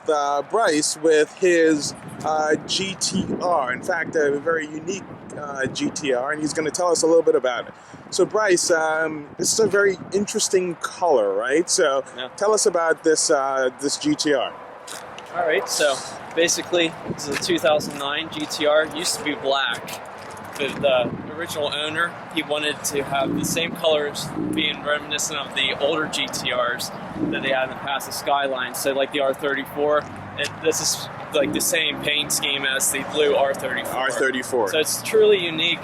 Bryce with his GTR. In fact, a very unique GTR, and he's going to tell us a little bit about it. So Bryce, this is a very interesting color, right? So tell us about this GTR. All right, so basically this is a 2009 GTR. It used to be black. But the original owner, he wanted to have the same colors being reminiscent of the older GTRs that they had in the past, the Skyline. So like the R34, this is like the same paint scheme as the blue R34. R34. So it's truly unique.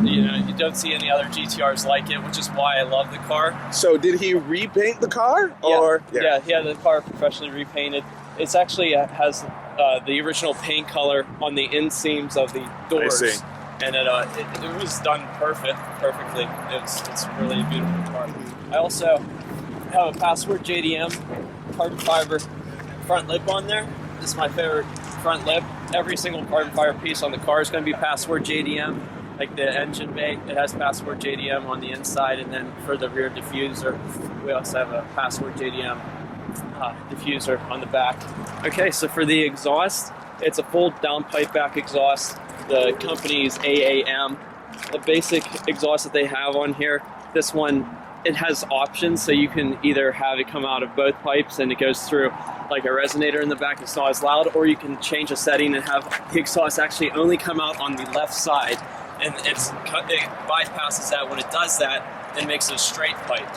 You know, you don't see any other GTRs like it, which is why I love the car. So did he repaint the car? Yeah, he had the car professionally repainted. It's actually has the original paint color on the inseams of the doors. I see. And it was done perfectly. It's really a beautiful car. I also have a Password JDM carbon fiber front lip on there. This is my favorite front lip. Every single carbon fiber piece on the car is going to be Password JDM. Like the engine bay, it has Password JDM on the inside, and then for the rear diffuser, we also have a Password JDM diffuser on the back. Okay, so for the exhaust, it's a full downpipe back exhaust. The company's AAM. The basic exhaust that they have on here, this one, it has options, so you can either have it come out of both pipes and it goes through like a resonator in the back, it's not as loud, or you can change a setting and have the exhaust actually only come out on the left side, and it bypasses that. When it does that, it makes it a straight pipe.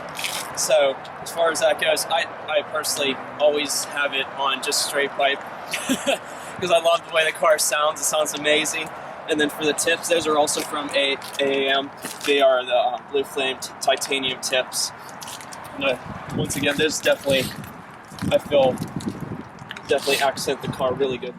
So as far as that goes, I personally always have it on just straight pipe because I love the way the car sounds. It sounds amazing. And then for the tips, those are also from AAM. They are the blue flame titanium tips. Once again, those definitely, I feel, definitely accent the car really good.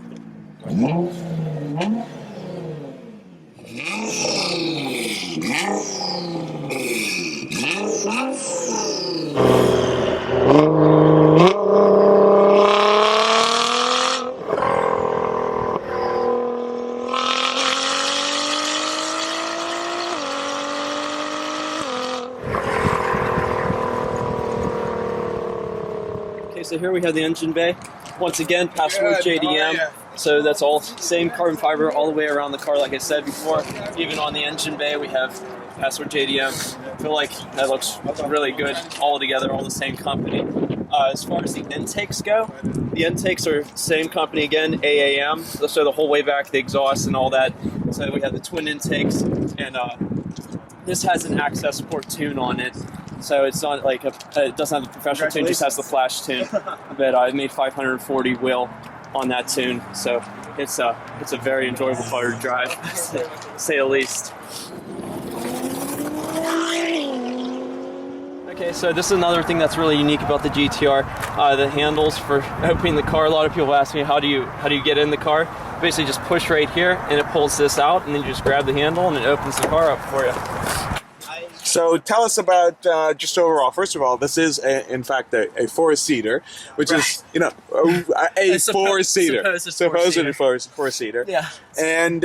So here we have the engine bay. Once again, Password JDM. So that's all same carbon fiber all the way around the car, like I said before. Even on the engine bay, we have Password JDM. I feel like that looks really good all together, all the same company. As far as the intakes go, the intakes are same company again, AAM. So the whole way back, the exhaust and all that. So we have the twin intakes, and this has an access port tune on it. So it's not like it doesn't have the professional tune, it just has the flash tune. But I made 540 wheel on that tune, so it's a very enjoyable car to drive, to say the least. Okay, so this is another thing that's really unique about the GTR. The handles for opening the car. A lot of people ask me, how do you get in the car? Basically, just push right here, and it pulls this out, and then you just grab the handle, and it opens the car up for you. So tell us about just overall. First of all, this is in fact a four-seater, which is a four-seater, supposedly four-seater. Yeah. And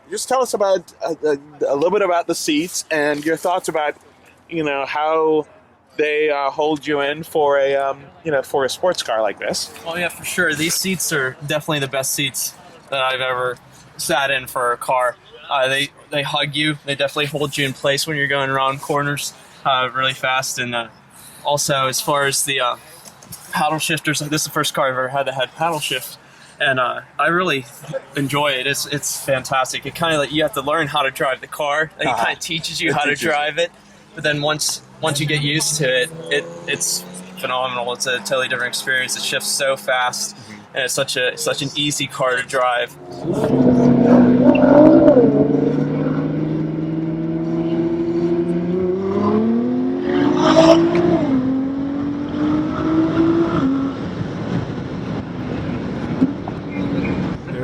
just tell us about a little bit about the seats and your thoughts about how they hold you in for a for a sports car like this. Well, yeah, for sure. These seats are definitely the best seats that I've ever sat in for a car. They hug you. They definitely hold you in place when you're going around corners really fast. And also, as far as the paddle shifters, this is the first car I've ever had that had paddle shift, and I really enjoy it. It's fantastic. It kind of you have to learn how to drive the car. It kind of teaches you how to drive it, but then once you get used to it, it's phenomenal. It's a totally different experience. It shifts so fast, and it's such an easy car to drive.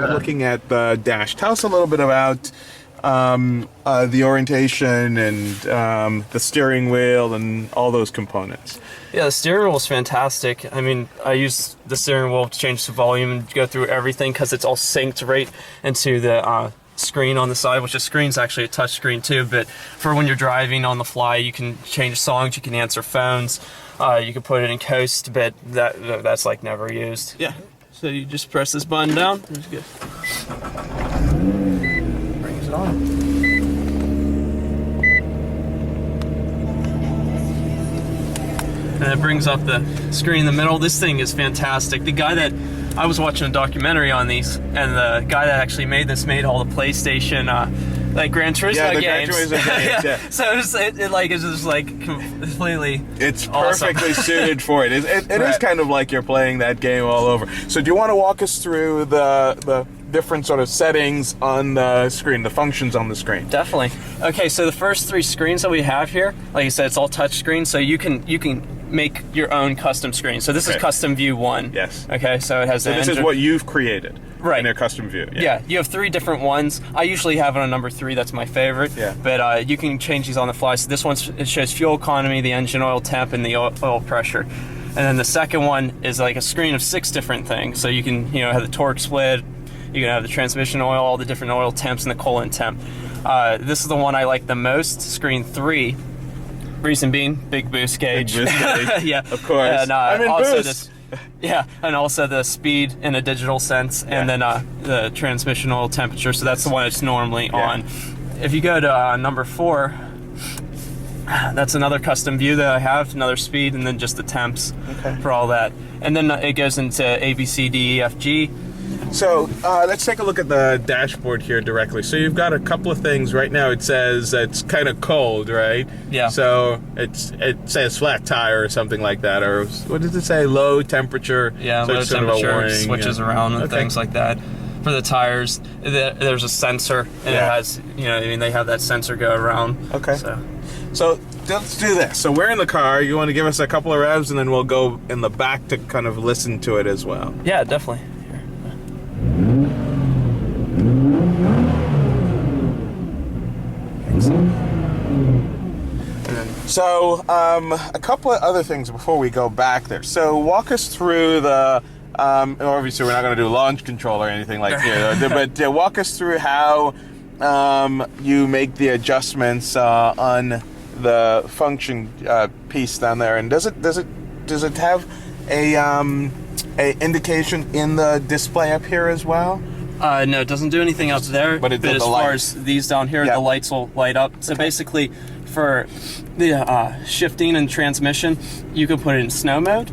Looking at the dash, tell us a little bit about the orientation and the steering wheel and all those components. Yeah, the steering wheel is fantastic. I mean, I use the steering wheel to change the volume and go through everything because it's all synced right into the screen on the side, which the screen's actually a touch screen too, but for when you're driving on the fly, you can change songs, you can answer phones, you can put it in coast, but that's like never used. Yeah. So you just press this button down. That's good. Brings it on. And it brings up the screen in the middle. This thing is fantastic. The guy that I was watching a documentary on these, and the guy that actually made this made all the PlayStation like Gran Turismo games. Gran Turismo games, yeah. So it's just like completely. It's awesome. perfectly suited for it. It is kind of like you're playing that game all over. So do you want to walk us through the different sort of settings on the screen, the functions on the screen? Definitely. Okay, so the first 3 screens that we have here, like I said, it's all touch screen, so you can make your own custom screen. So this is custom view 1. Yes. Okay, so it has. So this is what you've created. Right. In your custom view. Yeah, you have 3 different ones. I usually have it on number 3. That's my favorite. Yeah. But you can change these on the fly. So this one, it shows fuel economy, the engine oil temp, and the oil pressure. And then the second one is like a screen of 6 different things. So you can, have the torque split. You can have the transmission oil, all the different oil temps, and the coolant temp. This is the one I like the most, screen 3. Reason being, big boost gauge. Big boost gauge. Yeah. Of course. And, I'm in also boost. and also the speed in a digital sense, and then the transmission oil temperature. So that's the one it's normally on. If you go to number 4, that's another custom view that I have, another speed, and then just the temps for all that. And then it goes into A, B, C, D, E, F, G. So let's take a look at the dashboard here directly. So you've got a couple of things right now. It says it's kind of cold, right? Yeah. So it says flat tire or something like that, or what does it say? Low temperature. Yeah, so low it's sort of a temperature, warning, switches around and things like that. For the tires, there's a sensor, and it has, they have that sensor go around. Okay. So let's do this. So we're in the car. You want to give us a couple of revs, and then we'll go in the back to kind of listen to it as well. Yeah, definitely. So, a couple of other things before we go back there. So, walk us through the, obviously we're not going to do launch control or anything like that, but walk us through how you make the adjustments on the function piece down there. And does it have a indication in the display up here as well? No, it doesn't do anything up there. But as far as these down here, the lights will light up. So basically, for the shifting and transmission, you can put it in snow mode,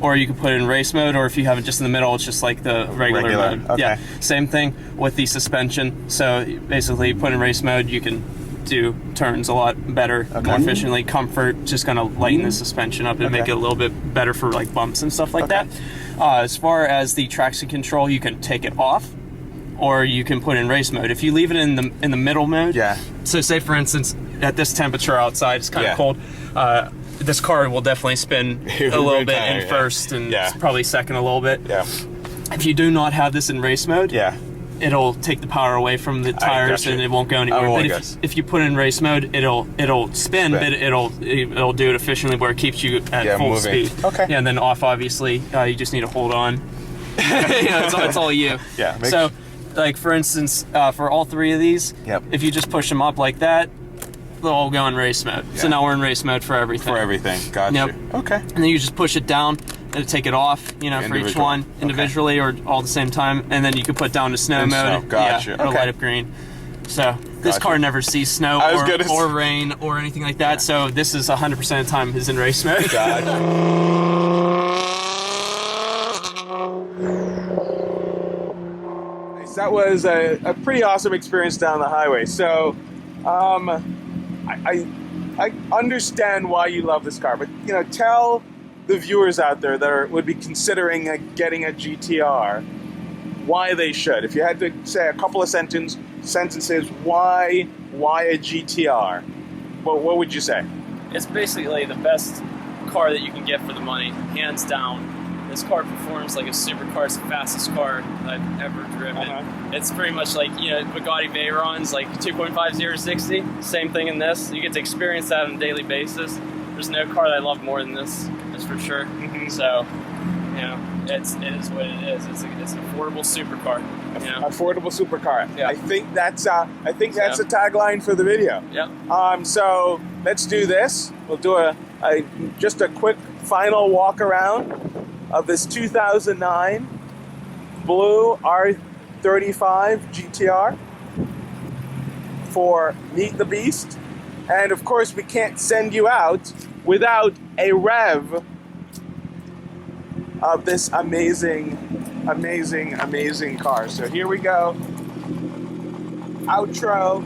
or you can put it in race mode, or if you have it just in the middle, it's just like the regular mode. Okay. Yeah, same thing with the suspension. So basically, put in race mode, you can do turns a lot better, more efficiently. Comfort, just gonna lighten the suspension up and make it a little bit better for like bumps and stuff like that. As far as the traction control, you can take it off, or you can put it in race mode. If you leave it in the middle mode, so say for instance at this temperature outside, it's kind of cold, this car will definitely spin a little bit in first and probably second a little bit. If you do not have this in race mode, it'll take the power away from the tires and it won't go anywhere. But if you put it in race mode, it'll spin, but it'll do it efficiently where it keeps you at full speed. And then off, obviously, you just need to hold on. It's all you. So like for instance, for all 3 of these, if you just push them up like that, they'll all go in race mode. So now we're in race mode for everything. Gotcha. Okay. And then you just push it down and take it off, for each one individually or all at the same time. And then you can put down to snow mode. Or light up green. So this car never sees snow or rain or anything like that. So this is 100% of the time is in race mode. That was a pretty awesome experience down the highway. So, I understand why you love this car, but tell the viewers out there that would be considering getting a GTR why they should. If you had to say a couple of sentences, why a GTR? What would you say? It's basically the best car that you can get for the money, hands down. This car performs like a supercar. It's the fastest car I've ever driven. It's pretty much like, Bugatti Veyron's like 2.5 0-60. Same thing in this. You get to experience that on a daily basis. There's no car that I love more than this, that's for sure. So, it is what it is. It's an affordable supercar. Affordable supercar. I think that's the tagline for the video. So let's do this. We'll do just a quick final walk around of this 2009 blue R35 GTR for Meet the Beast. And of course, we can't send you out without a rev of this amazing, amazing, amazing car. So here we go. Outro.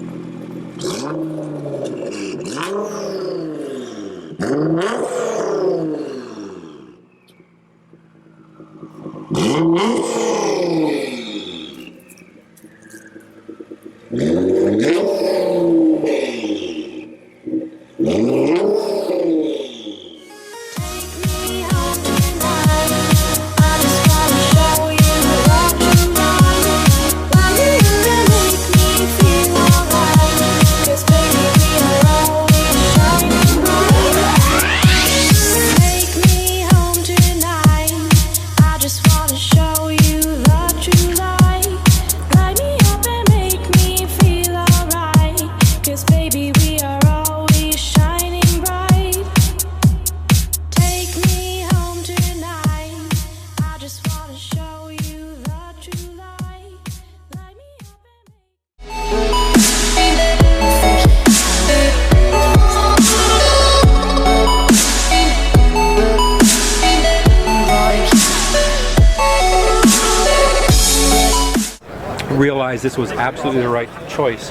Realized this was absolutely the right choice.